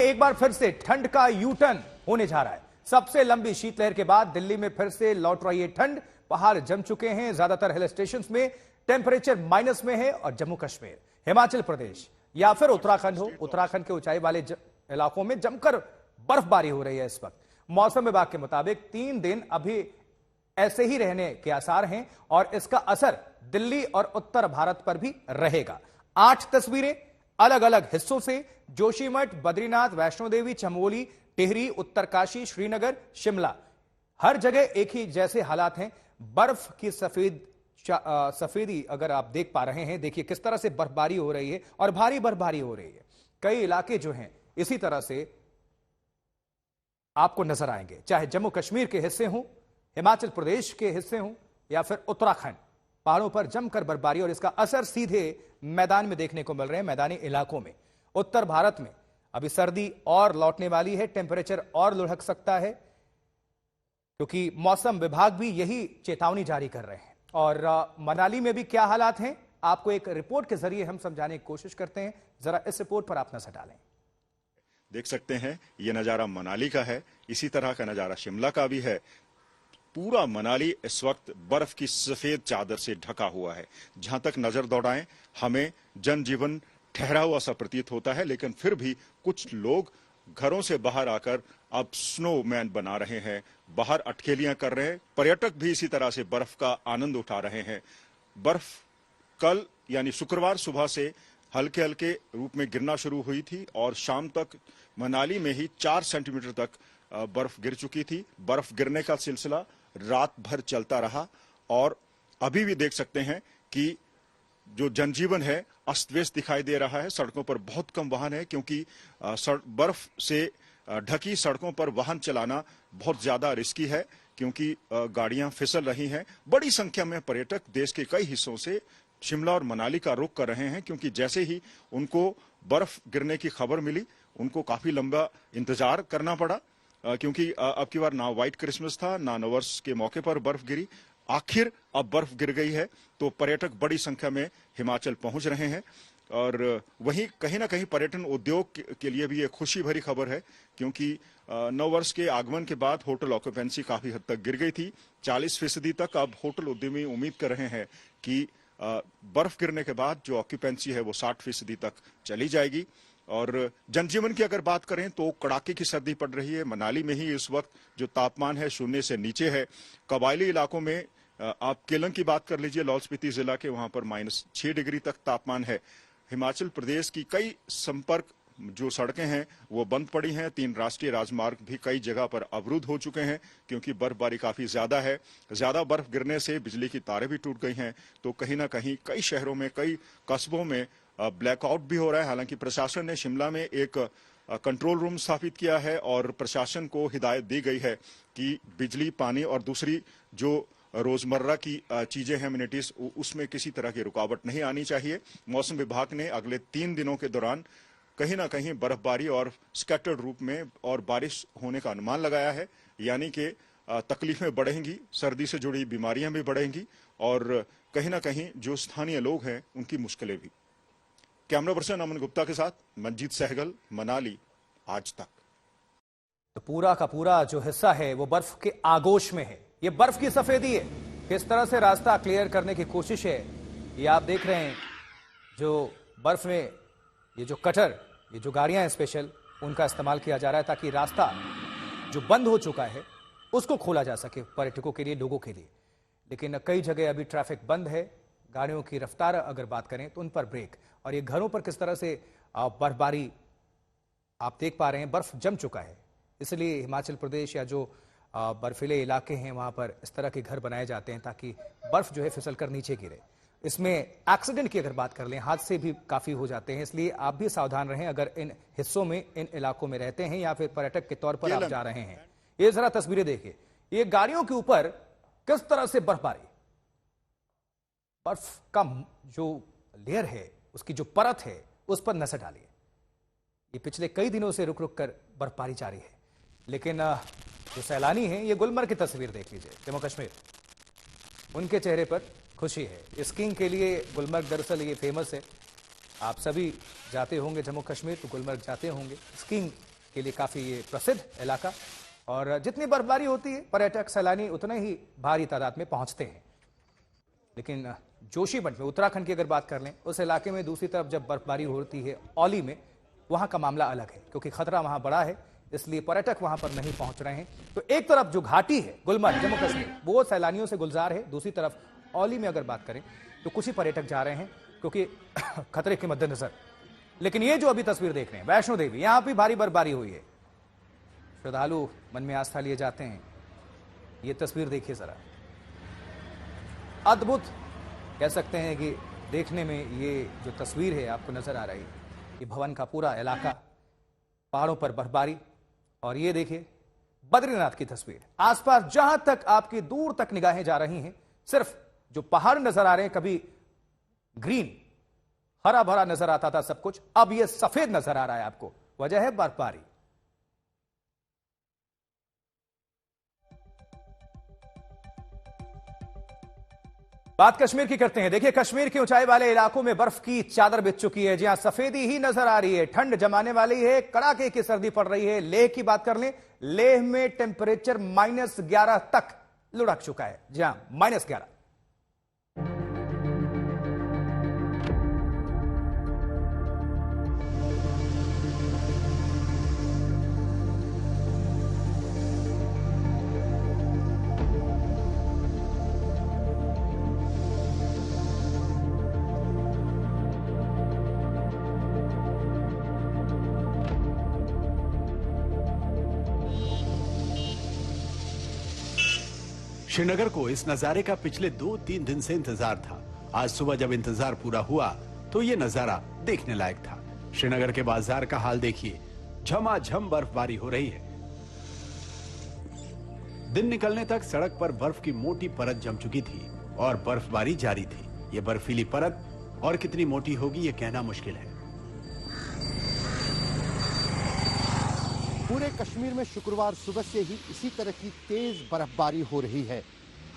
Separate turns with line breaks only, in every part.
एक बार फिर से ठंड का यू टर्न होने जा रहा है। सबसे लंबी शीतलहर के बाद दिल्ली में फिर से लौट रही है ठंड। पहाड़ जम चुके हैं, ज्यादातर हिल स्टेशन में टेंपरेचर माइनस में है और जम्मू कश्मीर, हिमाचल प्रदेश या फिर उत्तराखंड हो, उत्तराखंड के ऊंचाई वाले इलाकों में जमकर बर्फबारी हो रही है। इस वक्त मौसम विभाग के मुताबिक 3 दिन अभी ऐसे ही रहने के आसार हैं और इसका असर दिल्ली और उत्तर भारत पर भी रहेगा। 8 तस्वीरें अलग अलग हिस्सों से, जोशीमठ, बद्रीनाथ, वैष्णो देवी, चमोली, टिहरी, उत्तरकाशी, श्रीनगर, शिमला, हर जगह एक ही जैसे हालात हैं। बर्फ की सफेदी अगर आप देख पा रहे हैं, देखिए किस तरह से बर्फबारी हो रही है और भारी बर्फबारी हो रही है। कई इलाके जो हैं इसी तरह से आपको नजर आएंगे, चाहे जम्मू कश्मीर के हिस्से हों, हिमाचल प्रदेश के हिस्से हों या फिर उत्तराखंड। पहाड़ों पर जमकर बर्फबारी और इसका असर सीधे मैदान में देखने को मिल रहे हैं, मैदानी इलाकों में। उत्तर भारत में अभी सर्दी और लौटने वाली है, टेंपरेचर और लुढ़क सकता है, क्योंकि मौसम विभाग भी यही चेतावनी जारी कर रहे हैं। और मनाली में भी क्या हालात हैं, आपको एक रिपोर्ट के जरिए हम समझाने की कोशिश करते हैं। जरा इस रिपोर्ट पर आप नजर डालें।
देख सकते हैं ये नजारा मनाली का है, इसी तरह का नजारा शिमला का भी है। पूरा मनाली इस वक्त बर्फ की सफेद चादर से ढका हुआ है। जहां तक नजर दौड़ाएं हमें जनजीवन ठहरा हुआ सा प्रतीत होता है, लेकिन फिर भी कुछ लोग घरों से बाहर आकर अब स्नोमैन बना रहे हैं, बाहर अटखेलियां कर रहे हैं। पर्यटक भी इसी तरह से बर्फ का आनंद उठा रहे हैं। बर्फ कल यानी शुक्रवार सुबह से हल्के हल्के रूप में गिरना शुरू हुई थी और शाम तक मनाली में ही 4 सेंटीमीटर तक बर्फ गिर चुकी थी। बर्फ गिरने का सिलसिला रात भर चलता रहा और अभी भी देख सकते हैं कि जो जनजीवन है अस्त व्यस्त दिखाई दे रहा है। सड़कों पर बहुत कम वाहन है, क्योंकि बर्फ से ढकी सड़कों पर वाहन चलाना बहुत ज्यादा रिस्की है, क्योंकि गाड़ियां फिसल रही हैं। बड़ी संख्या में पर्यटक देश के कई हिस्सों से शिमला और मनाली का रुख कर रहे हैं, क्योंकि जैसे ही उनको बर्फ गिरने की खबर मिली उनको काफी लंबा इंतजार करना पड़ा, क्योंकि अब की बार ना व्हाइट क्रिसमस था ना नववर्ष के मौके पर बर्फ गिरी। आखिर अब बर्फ गिर गई है तो पर्यटक बड़ी संख्या में हिमाचल पहुंच रहे हैं। और वहीं कहीं ना कहीं पर्यटन उद्योग के लिए भी एक खुशी भरी खबर है, क्योंकि नववर्ष के आगमन के बाद होटल ऑक्यूपेंसी काफी हद तक गिर गई थी, 40% तक। अब होटल उद्यमी उम्मीद कर रहे हैं कि बर्फ गिरने के बाद जो ऑक्यूपेंसी है वो 60% तक चली जाएगी। और जनजीवन की अगर बात करें तो कड़ाके की सर्दी पड़ रही है। मनाली में ही इस वक्त जो तापमान है 0 से नीचे है। कबायली इलाकों में आप केलंग की बात कर लीजिए, लाहौल स्पीति जिला के, वहां पर -6 डिग्री तक तापमान है। हिमाचल प्रदेश की कई संपर्क जो सड़कें हैं वो बंद पड़ी हैं। 3 राष्ट्रीय राजमार्ग भी कई जगह पर अवरुद्ध हो चुके हैं, क्योंकि बर्फबारी काफी ज्यादा है। ज्यादा बर्फ गिरने से बिजली की तारें भी टूट गई हैं, तो कहीं ना कहीं कई शहरों में, कई कस्बों में ब्लैकआउट भी हो रहा है। हालांकि प्रशासन ने शिमला में एक कंट्रोल रूम स्थापित किया है और प्रशासन को हिदायत दी गई है कि बिजली, पानी और दूसरी जो रोजमर्रा की चीजें हैं, एमिनिटीज, उसमें किसी तरह की रुकावट नहीं आनी चाहिए। मौसम विभाग ने अगले 3 दिनों के दौरान कहीं ना कहीं बर्फबारी और स्कैटर्ड रूप में और बारिश होने का अनुमान लगाया है, यानी कि तकलीफें बढ़ेंगी, सर्दी से जुड़ी बीमारियां भी बढ़ेंगी और कहीं ना कहीं जो स्थानीय लोग हैं उनकी मुश्किलें भी। कैमरा पर्सन अमन गुप्ता के साथ मंजीत सहगल, मनाली, आज तक।
तो पूरा का पूरा जो हिस्सा है वो बर्फ के आगोश में है। ये बर्फ की सफेदी है, किस तरह से रास्ता क्लियर करने की कोशिश है ये आप देख रहे हैं। जो बर्फ में ये जो कटर, ये जो गाड़ियां हैं स्पेशल, उनका इस्तेमाल किया जा रहा है ताकि रास्ता जो बंद हो चुका है उसको खोला जा सके पर्यटकों के लिए, लोगों के लिए। लेकिन कई जगह अभी ट्रैफिक बंद है। गाड़ियों की रफ्तार अगर बात करें तो उन पर ब्रेक, और ये घरों पर किस तरह से बर्फबारी आप देख पा रहे हैं। बर्फ जम चुका है, इसलिए हिमाचल प्रदेश या जो बर्फीले इलाके हैं वहां पर इस तरह के घर बनाए जाते हैं ताकि बर्फ जो है फिसल कर नीचे गिरे। इसमें एक्सीडेंट की अगर बात कर लें, हादसे भी काफी हो जाते हैं, इसलिए आप भी सावधान रहें अगर इन हिस्सों में, इन इलाकों में रहते हैं या फिर पर्यटक के तौर पर आप जा रहे हैं। ये जरा तस्वीरें देखिए, ये गाड़ियों के ऊपर किस तरह से बर्फबारी, बर्फ का जो लेयर है, उसकी जो परत है, उस पर नजर डालिए। ये पिछले कई दिनों से रुक रुक कर बर्फबारी जारी है। लेकिन जो सैलानी हैं, ये गुलमर्ग की तस्वीर देख लीजिए, जम्मू कश्मीर, उनके चेहरे पर खुशी है। स्कीइंग के लिए गुलमर्ग दरअसल ये फेमस है। आप सभी जाते होंगे जम्मू कश्मीर तो गुलमर्ग जाते होंगे, स्कीइंग के लिए काफी ये प्रसिद्ध इलाका, और जितनी बर्फबारी होती है पर्यटक सैलानी उतने ही भारी तादाद में पहुंचते हैं। लेकिन जोशीमठ में, उत्तराखंड की अगर बात कर लें, उस इलाके में दूसरी तरफ जब बर्फबारी होती है औली में, वहां का मामला अलग है, क्योंकि खतरा वहां बड़ा है, इसलिए पर्यटक वहां पर नहीं पहुंच रहे हैं। तो एक तरफ जो घाटी है गुलमर्ग जम्मू कश्मीर, वो सैलानियों से गुलजार है, दूसरी तरफ औली में अगर बात करें तो कुछ ही पर्यटक जा रहे हैं क्योंकि खतरे के मद्देनजर। लेकिन ये जो अभी तस्वीर देख रहे हैं वैष्णो देवी, यहां भी भारी बर्फबारी हुई है, श्रद्धालु मन में आस्था लिए जाते हैं। ये तस्वीर देखिए जरा, अद्भुत कह सकते हैं कि देखने में ये जो तस्वीर है आपको नजर आ रही है, ये भवन का पूरा इलाका, पहाड़ों पर बर्फबारी, और ये देखिए बद्रीनाथ की तस्वीर। आसपास जहां तक आपकी दूर तक निगाहें जा रही हैं, सिर्फ जो पहाड़ नजर आ रहे हैं, कभी ग्रीन हरा भरा नजर आता था सब कुछ, अब ये सफेद नजर आ रहा है आपको, वजह है बर्फबारी। बात कश्मीर की करते हैं। देखिए कश्मीर के ऊंचाई वाले इलाकों में बर्फ की चादर बिछ चुकी है, जहां सफेदी ही नजर आ रही है, ठंड जमाने वाली है, कड़ाके की सर्दी पड़ रही है। लेह की बात कर लें, लेह में टेम्परेचर -11 तक लुढ़क चुका है, जहां -11।
श्रीनगर को इस नजारे का पिछले 2-3 दिन से इंतजार था। आज सुबह जब इंतजार पूरा हुआ तो ये नजारा देखने लायक था। श्रीनगर के बाजार का हाल देखिए, झमाझम बर्फबारी हो रही है। दिन निकलने तक सड़क पर बर्फ की मोटी परत जम चुकी थी और बर्फबारी जारी थी। ये बर्फीली परत और कितनी मोटी होगी ये कहना मुश्किल है।
पूरे कश्मीर में शुक्रवार सुबह से ही इसी तरह की तेज बर्फबारी हो रही है।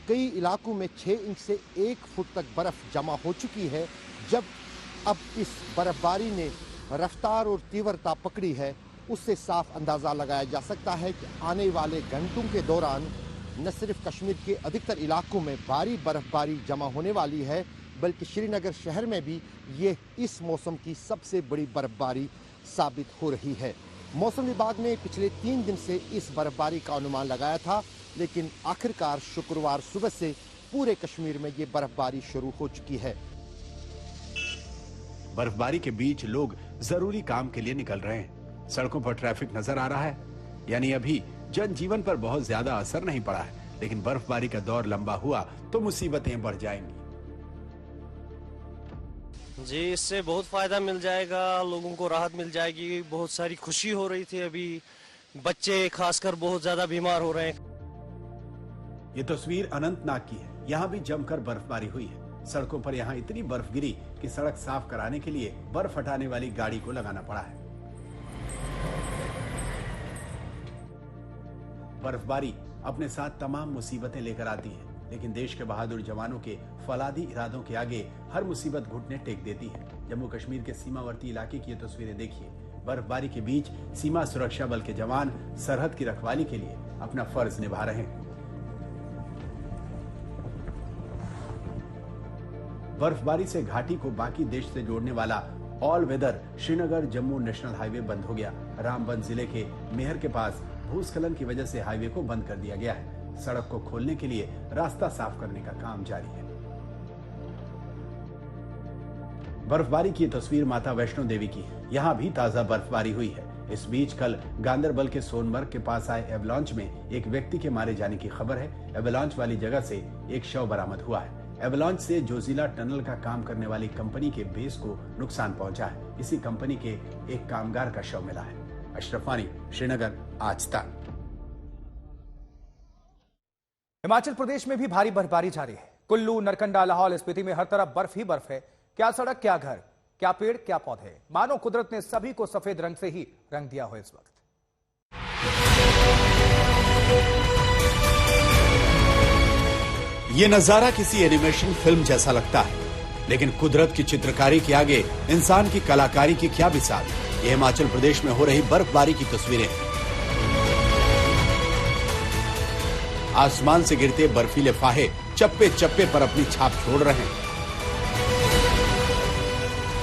कई इलाकों में 6 इंच से 1 फुट तक बर्फ जमा हो चुकी है। जब अब इस बर्फबारी ने रफ्तार और तीव्रता पकड़ी है, उससे साफ अंदाजा लगाया जा सकता है कि आने वाले घंटों के दौरान न सिर्फ कश्मीर के अधिकतर इलाकों में भारी बर्फबारी जमा होने वाली है, बल्कि श्रीनगर शहर में भी ये इस मौसम की सबसे बड़ी बर्फबारी साबित हो रही है। मौसम विभाग ने पिछले 3 दिन से इस बर्फबारी का अनुमान लगाया था, लेकिन आखिरकार शुक्रवार सुबह से पूरे कश्मीर में ये बर्फबारी शुरू हो चुकी है।
बर्फबारी के बीच लोग जरूरी काम के लिए निकल रहे हैं। सड़कों पर ट्रैफिक नजर आ रहा है, यानी अभी जनजीवन पर बहुत ज्यादा असर नहीं पड़ा है, लेकिन बर्फबारी का दौर लंबा हुआ तो मुसीबतें बढ़ जाएंगी।
जी, इससे बहुत फायदा मिल जाएगा, लोगों को राहत मिल जाएगी। बहुत सारी खुशी हो रही थी, अभी बच्चे खासकर बहुत ज्यादा बीमार हो रहे हैं।
ये तस्वीर अनंतनाग की है। यहाँ भी जमकर बर्फबारी हुई है। सड़कों पर यहाँ इतनी बर्फ गिरी कि सड़क साफ कराने के लिए बर्फ हटाने वाली गाड़ी को लगाना पड़ा है। बर्फबारी अपने साथ तमाम मुसीबतें लेकर आती है, लेकिन देश के बहादुर जवानों के फौलादी इरादों के आगे हर मुसीबत घुटने टेक देती है। जम्मू कश्मीर के सीमावर्ती इलाके की ये तस्वीरें देखिए। बर्फबारी के बीच सीमा सुरक्षा बल के जवान सरहद की रखवाली के लिए अपना फर्ज निभा रहे हैं। बर्फबारी से घाटी को बाकी देश से जोड़ने वाला all weather Srinagar Jammu national highway बंद हो गया। रामबन जिले के मेहर के पास भूस्खलन की वजह से हाईवे को बंद कर दिया गया है। सड़क को खोलने के लिए रास्ता साफ करने का काम जारी है। बर्फबारी की तस्वीर माता वैष्णो देवी की है। यहाँ भी ताजा बर्फबारी हुई है। इस बीच कल गांदरबल के सोनमर्ग के पास आए एवलांच में एक व्यक्ति के मारे जाने की खबर है। एवलांच वाली जगह से एक शव बरामद हुआ है। एवलांच से जोजिला टनल का काम करने वाली कंपनी के बेस को नुकसान पहुंचा है। इसी कंपनी के एक कामगार का शव मिला है। अशरफ वानी, श्रीनगर, आज तक।
हिमाचल प्रदेश में भी भारी बर्फबारी जारी है। कुल्लू, नरकंडा, लाहौल स्पीति में हर तरफ बर्फ ही बर्फ है। क्या सड़क, क्या घर, क्या पेड़, क्या पौधे, मानो कुदरत ने सभी को सफेद रंग से ही रंग दिया हो इस वक्त।
ये नजारा किसी एनिमेशन फिल्म जैसा लगता है, लेकिन कुदरत की चित्रकारी के आगे इंसान की कलाकारी की क्या मिसाल है। ये हिमाचल प्रदेश में हो रही बर्फबारी की तस्वीरें हैं। आसमान से गिरते बर्फीले फाहे चप्पे चप्पे पर अपनी छाप छोड़ रहे हैं।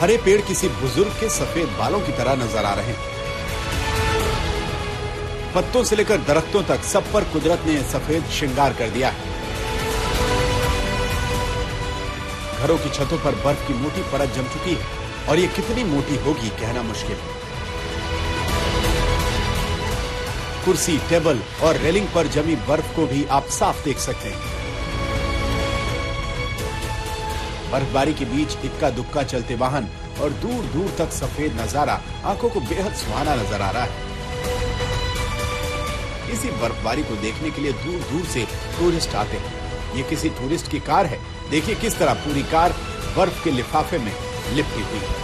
हरे पेड़ किसी बुजुर्ग के सफेद बालों की तरह नजर आ रहे हैं। पत्तों से लेकर दरख्तों तक सब पर कुदरत ने सफेद श्रृंगार कर दिया है। घरों की छतों पर बर्फ की मोटी परत जम चुकी है और ये कितनी मोटी होगी कहना मुश्किल है। कुर्सी, टेबल और रेलिंग पर जमी बर्फ को भी आप साफ देख सकते हैं। बर्फबारी के बीच इक्का दुक्का चलते वाहन और दूर दूर तक सफेद नजारा आंखों को बेहद सुहाना नजर आ रहा है। इसी बर्फबारी को देखने के लिए दूर दूर से टूरिस्ट आते हैं। ये किसी टूरिस्ट की कार है। देखिए किस तरह पूरी कार बर्फ के लिफाफे में लिपटी हुई है।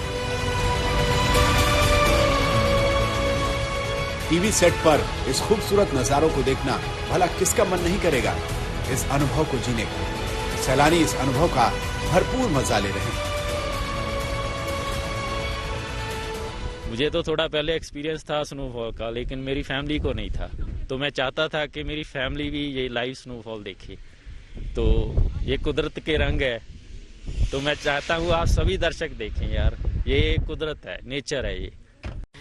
टीवी सेट पर इस खूबसूरत नजारों को देखना भला किसका मन नहीं करेगा इस अनुभव को जीने का। सैलानी इस अनुभव का भरपूर मजा ले रहे हैं।
मुझे तो थोड़ा पहले एक्सपीरियंस था स्नोफॉल का, लेकिन मेरी फैमिली को नहीं था। तो मैं चाहता था कि मेरी फैमिली भी ये लाइव स्नोफॉल देखे। तो ये कुदरत के रंग है, तो मैं चाहता हूँ आप सभी दर्शक देखें यार। ये कुदरत है, नेचर है। ये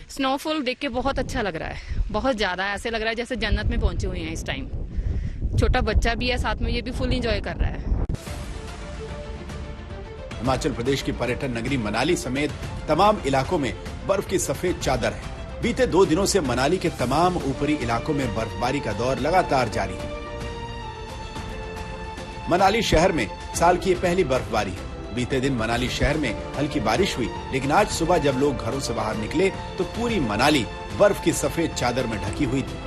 स्नोफॉल देख के बहुत अच्छा लग रहा है, बहुत ज्यादा ऐसे लग रहा है जैसे जन्नत में पहुंचे हुए हैं इस टाइम। छोटा बच्चा भी है साथ में, ये भी फुल एंजॉय कर रहा है।
हिमाचल प्रदेश की पर्यटन नगरी मनाली समेत तमाम इलाकों में बर्फ की सफेद चादर है। बीते 2 दिनों से मनाली के तमाम ऊपरी इलाकों में बर्फबारी का दौर लगातार जारी है। मनाली शहर में साल की ये पहली बर्फबारी है। बीते दिन मनाली शहर में हल्की बारिश हुई, लेकिन आज सुबह जब लोग घरों से बाहर निकले तो पूरी मनाली बर्फ की सफेद चादर में ढकी हुई थी।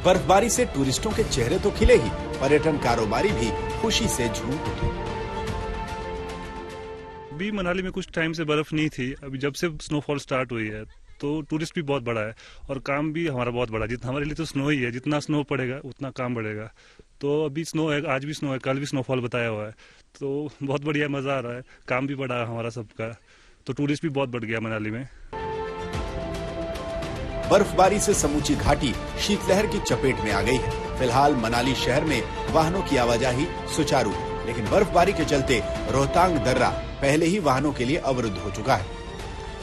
बर्फबारी से टूरिस्टों के चेहरे तो खिले ही, पर्यटन कारोबारी भी खुशी से झूम उठे।
अभी मनाली में कुछ टाइम से बर्फ नहीं थी। अभी जब से स्नोफॉल स्टार्ट हुई है तो टूरिस्ट भी बहुत बड़ा है और काम भी हमारा बहुत बड़ा है। जितना हमारे लिए तो स्नो ही है, जितना स्नो पड़ेगा उतना काम बढ़ेगा। तो अभी स्नो है, आज भी स्नो है, कल भी स्नोफॉल बताया हुआ है। तो बहुत बढ़िया, मजा आ रहा है। काम भी बढ़ा है हमारा सबका, तो टूरिस्ट भी बहुत बढ़ गया मनाली में।
बर्फबारी से समूची घाटी शीतलहर की चपेट में आ गई है। फिलहाल मनाली शहर में वाहनों की आवाजाही सुचारू है, लेकिन बर्फबारी के चलते रोहतांग दर्रा पहले ही वाहनों के लिए अवरुद्ध हो चुका है।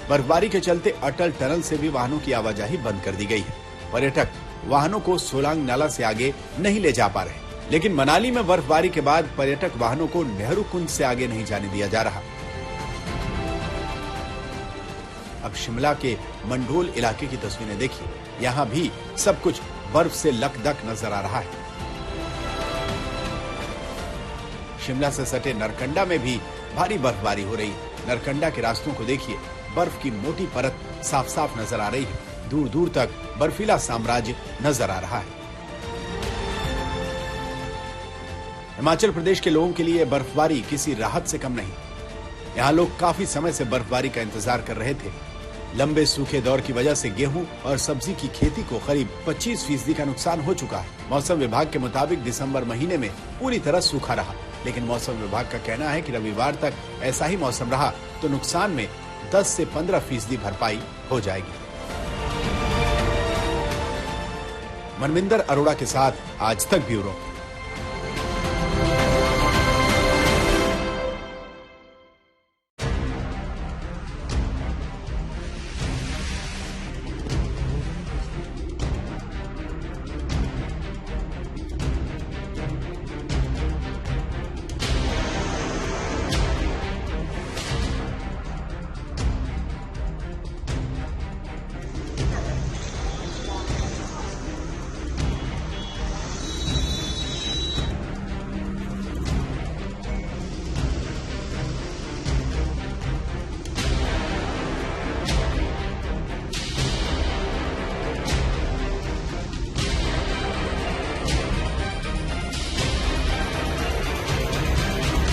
बर्फबारी के चलते अटल टनल से भी वाहनों की आवाजाही बंद कर दी गई है। पर्यटक वाहनों को सोलांग नाला से आगे नहीं ले जा पा रहे, लेकिन मनाली में बर्फबारी के बाद पर्यटक वाहनों को नेहरू कुंज से आगे नहीं जाने दिया जा रहा। अब शिमला के मंडोल इलाके की तस्वीरें देखिए। यहाँ भी सब कुछ बर्फ से लकदक नजर आ रहा है। शिमला से सटे नरकंडा में भी भारी बर्फबारी हो रही है। नरकंडा के रास्तों को देखिए, बर्फ की मोटी परत साफ साफ नजर आ रही है। दूर दूर तक बर्फीला साम्राज्य नजर आ रहा है। हिमाचल प्रदेश के लोगों के लिए बर्फबारी किसी राहत से कम नहीं। यहाँ लोग काफी समय से बर्फबारी का इंतजार कर रहे थे। लंबे सूखे दौर की वजह से गेहूं और सब्जी की खेती को करीब 25% का नुकसान हो चुका है। मौसम विभाग के मुताबिक दिसंबर महीने में पूरी तरह सूखा रहा, लेकिन मौसम विभाग का कहना है कि रविवार तक ऐसा ही मौसम रहा तो नुकसान में 10 से 15% भरपाई हो जाएगी। मनविंदर अरोड़ा के साथ आज तक ब्यूरो।